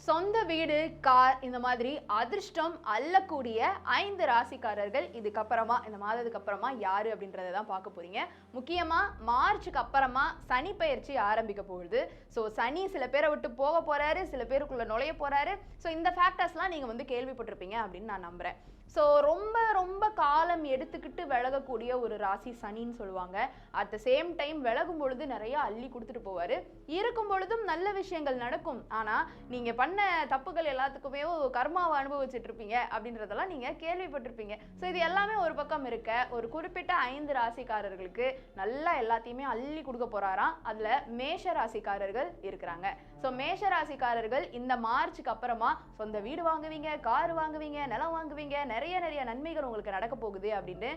சொந்த வீடு, கார் இந்த மாதிரி அதிர்ஷ்டம் அள்ளக்கூடிய 5 ராசிக்காரர்கள் இதுக்கப்புறமா இந்த மாதத்துக்கு அப்புறமா யாரு அப்படின்றத தான் பார்க்க போறீங்க. முக்கியமா மார்ச்சுக்கு அப்புறமா சனி பெயர்ச்சி ஆரம்பிக்க போகுது. ஸோ சனி சில பேரை விட்டு போக போறாரு, சில பேருக்குள்ள நுழைய போறாரு. ஸோ இந்த ஃபேக்டர்ஸ்லாம் நீங்க வந்து கேள்விப்பட்டிருப்பீங்க அப்படின்னு நான் நம்புறேன். ஸோ ரொம்ப ரொம்ப காலம் எடுத்துக்கிட்டு விலகக்கூடிய ஒரு ராசி சனின்னு சொல்லுவாங்க. அட் த சேம் டைம் விலகும் பொழுது நிறைய அள்ளி கொடுத்துட்டு போவாரு. இருக்கும் பொழுதும் நல்ல விஷயங்கள் நடக்கும். ஆனா நீங்க பண்ண தப்புகள் எல்லாத்துக்குமே கர்மாவை அனுபவிச்சுட்டு இருப்பீங்க அப்படின்றதெல்லாம் நீங்க கேள்விப்பட்டிருப்பீங்க. ஸோ இது எல்லாமே ஒரு பக்கம் இருக்க, ஒரு குறிப்பிட்ட 5 ராசிக்காரர்களுக்கு நல்லா எல்லாத்தையுமே அள்ளி கொடுக்க போறாராம். அதுல மேஷ ராசிக்காரர்கள் இருக்கிறாங்க. ஸோ மேஷ ராசிக்காரர்கள் இந்த மார்ச்சுக்கு அப்புறமா சொந்த வீடு வாங்குவீங்க, கார் வாங்குவீங்க, நிலம் வாங்குவீங்க, நிறைய நன்மைகள் உங்களுக்கு நடக்க போகுது அப்படின்னு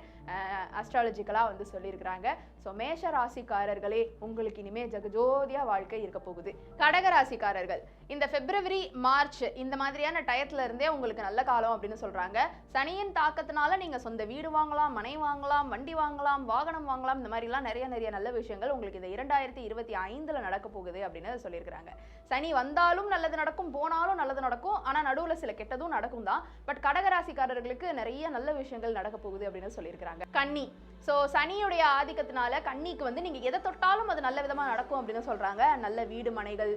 அஸ்ட்ராலஜிக்கலா வந்து சொல்லியிருக்கிறாங்க. ஸோ மேஷ ராசிக்காரர்களே உங்களுக்கு இனிமே ஜகஜோதியா வாழ்க்கை இருக்க போகுது. கடக ராசிக்காரர்கள் இந்த பிப்ரவரி மார்ச் இந்த மாதிரியான டயத்துல இருந்தே உங்களுக்கு நல்ல காலம் அப்படின்னு சொல்றாங்க. சனியின் தாக்கத்தினால நீங்க சொந்த வீடு வாங்கலாம், மனை வாங்கலாம், வண்டி வாங்கலாம், வாகனம் வாங்கலாம். இந்த மாதிரி எல்லாம் நிறைய நல்ல விஷயங்கள் உங்களுக்கு இந்த 2025 நடக்க போகுது அப்படின்னு சொல்லியிருக்கிறாங்க. சனி வந்தாலும் நல்லது நடக்கும், போனாலும் நல்லது நடக்கும். ஆனா நடுவுல சில கெட்டதும் நடக்கும் தான். பட் கடகராசிக்காரர்களுக்கு நிறைய நல்ல விஷயங்கள் நடக்க போகுது அப்படின்னு சொல்லியிருக்கிறாங்க. கன்னி ஸோ சனியுடைய ஆதிக்கத்தினால கன்னிக்கு வந்து நீங்கள் எதை தொட்டாலும் அது நல்ல விதமாக நடக்கும் அப்படின்னு சொல்கிறாங்க. நல்ல வீடு மனைகள்,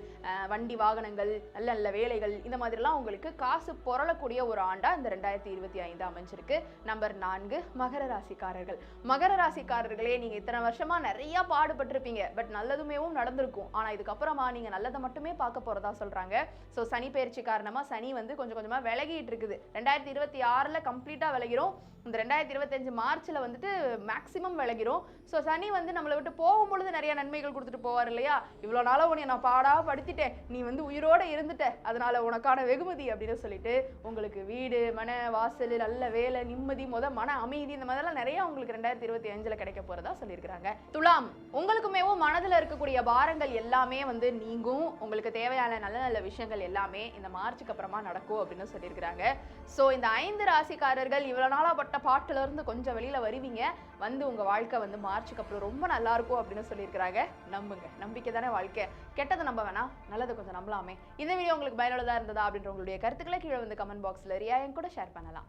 வண்டி வாகனங்கள், நல்ல நல்ல வேலைகள், இந்த மாதிரிலாம் உங்களுக்கு காசு பொருளக்கூடிய ஒரு ஆண்டாக இந்த 2025 அமைஞ்சிருக்கு. நம்பர் 4 மகர ராசிக்காரர்கள். மகர ராசிக்காரர்களே நீங்கள் இத்தனை வருஷமாக நிறையா பாடுபட்டிருப்பீங்க. பட் நல்லதுமேவும் நடந்திருக்கும். ஆனால் இதுக்கப்புறமா நீங்கள் நல்லதை மட்டுமே பார்க்க போகிறதா சொல்கிறாங்க. ஸோ சனி பயிற்சி காரணமாக சனி வந்து கொஞ்சம் கொஞ்சமாக விலகிட்டு இருக்குது. 2026 கம்ப்ளீட்டாக விலகிரும். இந்த 2025 மார்ச்சில் வந்துட்டு மேக்ஸிமம் விலகிரும். ஸோ சனி வந்து நம்மளை விட்டு போகும்பொழுது நிறைய நன்மைகள் கொடுத்துட்டு போவார் இல்லையா? இவ்வளோ நாளாக உன்னை நான் பாடாக படுத்திட்டேன், நீ வந்து உயிரோடு இருந்துட்ட, அதனால உனக்கான வெகுமதி அப்படின்னு சொல்லிட்டு உங்களுக்கு வீடு மன வாசல், நல்ல வேலை, நிம்மதி, மன அமைதி, இந்த மாதிரிலாம் நிறைய உங்களுக்கு 2025 கிடைக்க போறதா சொல்லியிருக்கிறாங்க. துலாம் உங்களுக்குமேவும் மனதில் இருக்கக்கூடிய பாரங்கள் எல்லாமே வந்து நீங்கும். உங்களுக்கு தேவையான நல்ல நல்ல விஷயங்கள் எல்லாமே இந்த மார்ச்சுக்கு அப்புறமா நடக்கும் அப்படின்னு சொல்லியிருக்கிறாங்க. ஸோ இந்த 5 ராசிக்காரர்கள் இவ்வளோ நாளாக பட்ட பாட்டுல இருந்து கொஞ்சம் வெளியில வருவீங்க. வந்து உங்க வாழ்க்கை வந்து மார்ச்சுக்கு அப்புறம் ரொம்ப நல்லா இருக்கும் அப்படின்னு சொல்லியிருக்கிறாங்க. நம்புங்க, நம்பிக்கை தானே வாழ்க்கை. கெட்டதை நம்ப வேணாம், நல்லதை கொஞ்சம் நம்பலாமே. இந்த வீடியோ உங்களுக்கு பயனுள்ளதா இருந்ததா அப்படின்ற உங்களுடைய கருத்துக்களை கீழே வந்து கமெண்ட் பாக்ஸ்ல ரியா என் கூட ஷேர் பண்ணலாம்.